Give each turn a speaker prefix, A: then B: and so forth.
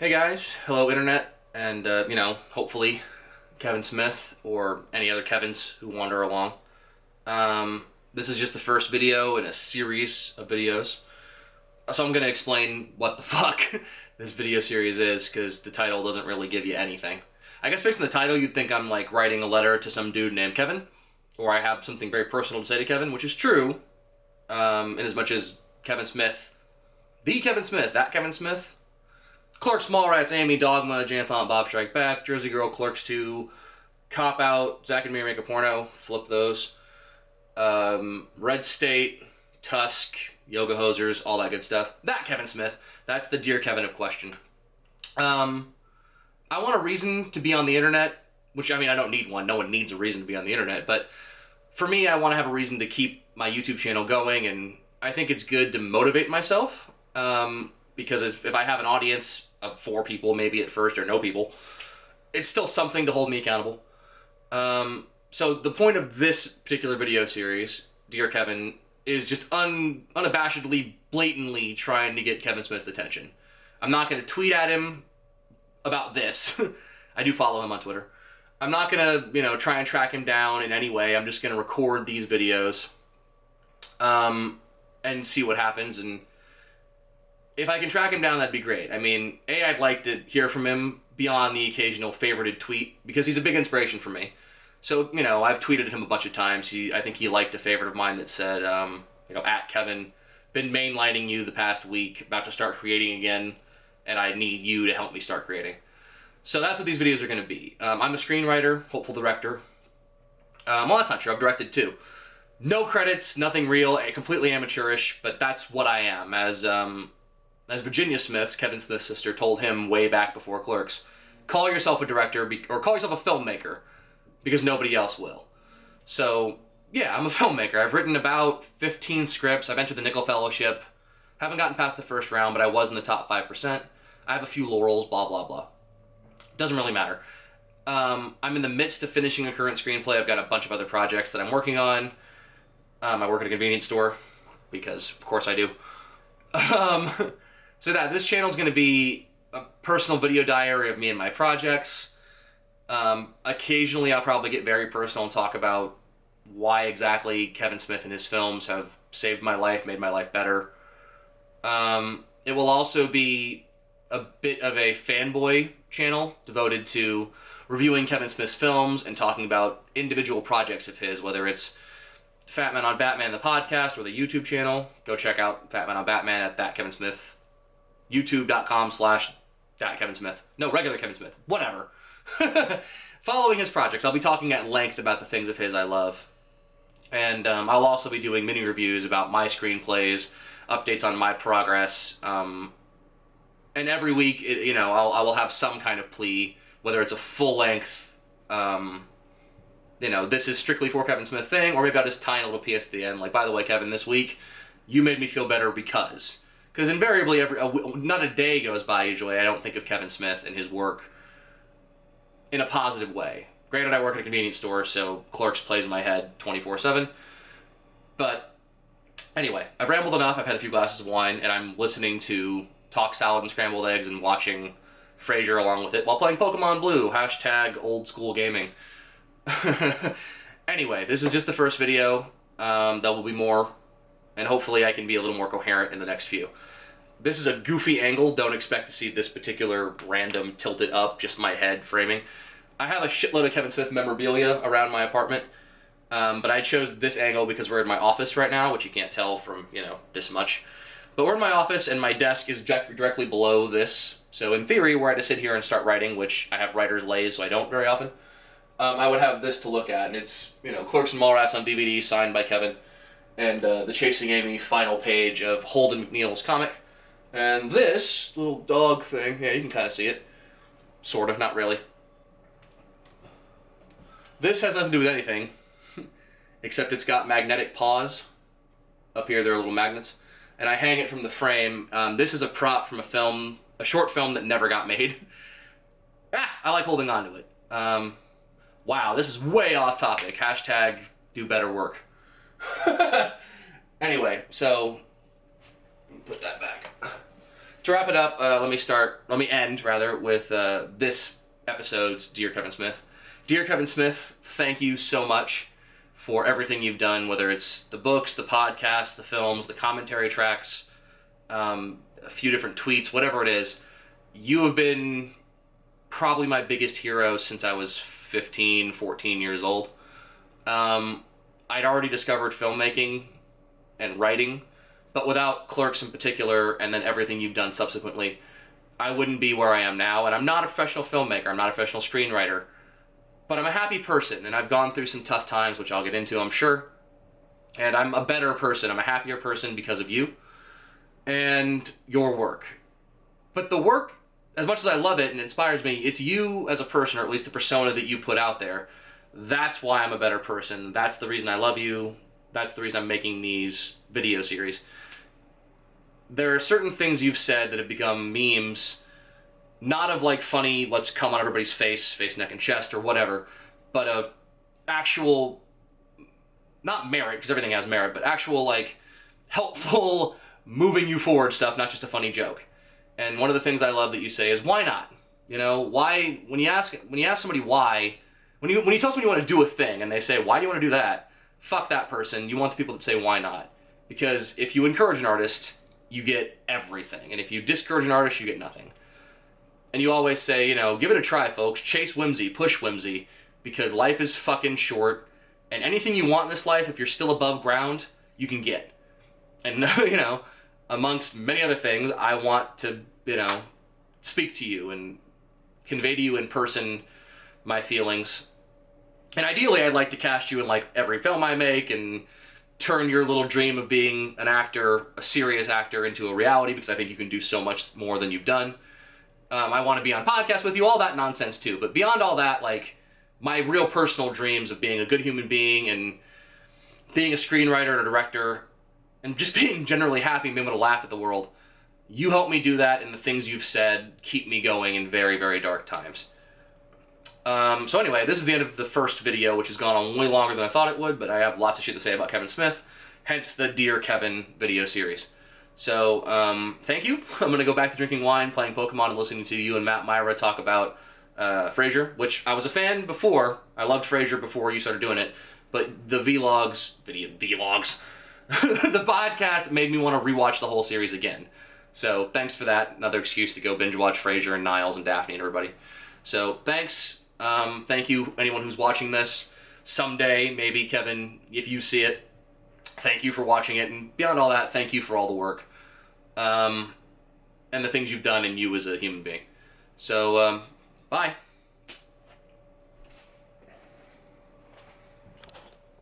A: Hey guys, hello internet, and hopefully Kevin Smith or any other Kevins who wander along. This is just the first video in a series of videos. So I'm going to explain what the fuck this video series is, because the title doesn't really give you anything. I guess based on the title, you'd think I'm like writing a letter to some dude named Kevin, or I have something very personal to say to Kevin, which is true, in as much as Kevin Smith, the Kevin Smith, that Kevin Smith, Clerks, Mallrats, Amy, Dogma, Jan Silent Bob Strike Back, Jersey Girl, Clerks 2, Cop Out, Zack and Miri Make a Porno, flip those, Red State, Tusk, Yoga Hosers, all that good stuff. That Kevin Smith, that's the Dear Kevin of question. I want a reason to be on the internet, which, I mean, I don't need one. No one needs a reason to be on the internet, but for me, I want to have a reason to keep my YouTube channel going, and I think it's good to motivate myself, because if I have an audience of 4 people, maybe at first, or no people, it's still something to hold me accountable. So the point of this particular video series, Dear Kevin, is just unabashedly, blatantly trying to get Kevin Smith's attention. I'm not going to tweet at him about this. I do follow him on Twitter. I'm not going to, try and track him down in any way. I'm just going to record these videos, and see what happens. And if I can track him down, that'd be great. I mean, I'd like to hear from him beyond the occasional favorited tweet, because he's a big inspiration for me. So, I've tweeted him a bunch of times. I think he liked a favorite of mine that said, at Kevin, been mainlining you the past week, about to start creating again, and I need you to help me start creating. So that's what these videos are going to be. I'm a screenwriter, hopeful director. Well, that's not true. I've directed too. No credits, nothing real, completely amateurish, but that's what I am. As Virginia Smith's, Kevin Smith's sister, told him way back before Clerks, call yourself a director, or call yourself a filmmaker, because nobody else will. So, yeah, I'm a filmmaker. I've written about 15 scripts. I've entered the Nickel Fellowship. Haven't gotten past the first round, but I was in the top 5%. I have a few laurels, blah, blah, blah. Doesn't really matter. I'm in the midst of finishing a current screenplay. I've got a bunch of other projects that I'm working on. I work at a convenience store, because of course I do. So this channel is going to be a personal video diary of me and my projects. Occasionally I'll probably get very personal and talk about why exactly Kevin Smith and his films have saved my life, made my life better. It will also be a bit of a fanboy channel devoted to reviewing Kevin Smith's films and talking about individual projects of his, whether it's Fat Man on Batman, the podcast, or the YouTube channel. Go check out Fat Man on Batman at that Kevin Smith. YouTube.com/that Kevin Smith. No, regular Kevin Smith. Whatever. Following his projects, I'll be talking at length about the things of his I love. And I'll also be doing mini reviews about my screenplays, updates on my progress. And every week, I will have some kind of plea, whether it's a full-length, this is strictly for Kevin Smith thing, or maybe I'll just tie in a little PS at the end, like, by the way, Kevin, this week, you made me feel better because invariably, not a day goes by, usually, I don't think of Kevin Smith and his work in a positive way. Granted, I work at a convenience store, so Clerks plays in my head 24/7. But anyway, I've rambled enough, I've had a few glasses of wine, and I'm listening to Talk Salad and Scrambled Eggs and watching Frasier along with it while playing Pokemon Blue, #old school gaming. Anyway, this is just the first video. There will be more, and hopefully I can be a little more coherent in the next few. This is a goofy angle. Don't expect to see this particular random tilted up, just my head framing. I have a shitload of Kevin Smith memorabilia around my apartment, but I chose this angle because we're in my office right now, which you can't tell from, this much. But we're in my office, and my desk is directly below this. So in theory, were I to sit here and start writing, which I have writer's lays, so I don't very often, I would have this to look at, and it's, Clerks and Mallrats on DVD, signed by Kevin, and the Chasing Amy final page of Holden McNeil's comic. And this little dog thing, yeah, you can kind of see it. Sort of, not really. This has nothing to do with anything, except it's got magnetic paws. Up here, there are little magnets. And I hang it from the frame. This is a prop from a short film that never got made. I like holding on to it. Wow, this is way off topic. # do better work. Anyway, so put that back. To wrap it up, let me end with this episode's Dear Kevin Smith. Dear Kevin Smith, thank you so much for everything you've done, whether it's the books, the podcasts, the films, the commentary tracks, a few different tweets, whatever it is. You have been probably my biggest hero since I was 15, 14 years old. I'd already discovered filmmaking and writing, but without Clerks in particular, and then everything you've done subsequently, I wouldn't be where I am now. And I'm not a professional filmmaker, I'm not a professional screenwriter, but I'm a happy person, and I've gone through some tough times, which I'll get into, I'm sure. And I'm a better person, I'm a happier person because of you and your work. But the work, as much as I love it and it inspires me, it's you as a person, or at least the persona that you put out there. That's why I'm a better person. That's the reason I love you. That's the reason I'm making these video series. There are certain things you've said that have become memes, not of like funny, let's come on everybody's face, neck, and chest, or whatever, but of actual, not merit, because everything has merit, but actual like helpful, moving you forward stuff, not just a funny joke. And one of the things I love that you say is, why not? You know, why, when you ask somebody why, when you tell someone you want to do a thing and they say, why do you want to do that? Fuck that person. You want the people that say, why not? Because if you encourage an artist, you get everything. And if you discourage an artist, you get nothing. And you always say, you know, give it a try, folks. Chase whimsy, push whimsy, because life is fucking short. And anything you want in this life, if you're still above ground, you can get. And, you know, amongst many other things, I want to, you know, speak to you and convey to you in person my feelings. And ideally, I'd like to cast you in, like, every film I make and turn your little dream of being an actor, a serious actor, into a reality, because I think you can do so much more than you've done. I want to be on podcasts with you, all that nonsense, too. But beyond all that, like, my real personal dreams of being a good human being and being a screenwriter and a director and just being generally happy and being able to laugh at the world, you help me do that, and the things you've said keep me going in very, very dark times. So anyway, this is the end of the first video, which has gone on way longer than I thought it would, but I have lots of shit to say about Kevin Smith, hence the Dear Kevin video series. So, thank you. I'm going to go back to drinking wine, playing Pokemon, and listening to you and Matt Myra talk about Frasier, which I was a fan before. I loved Frasier before you started doing it, but the vlogs, the podcast made me want to rewatch the whole series again. So, thanks for that. Another excuse to go binge watch Frasier and Niles and Daphne and everybody. So, thanks. Thank you, anyone who's watching this. Someday, maybe, Kevin, if you see it, thank you for watching it. And beyond all that, thank you for all the work. And the things you've done and you as a human being. So, bye.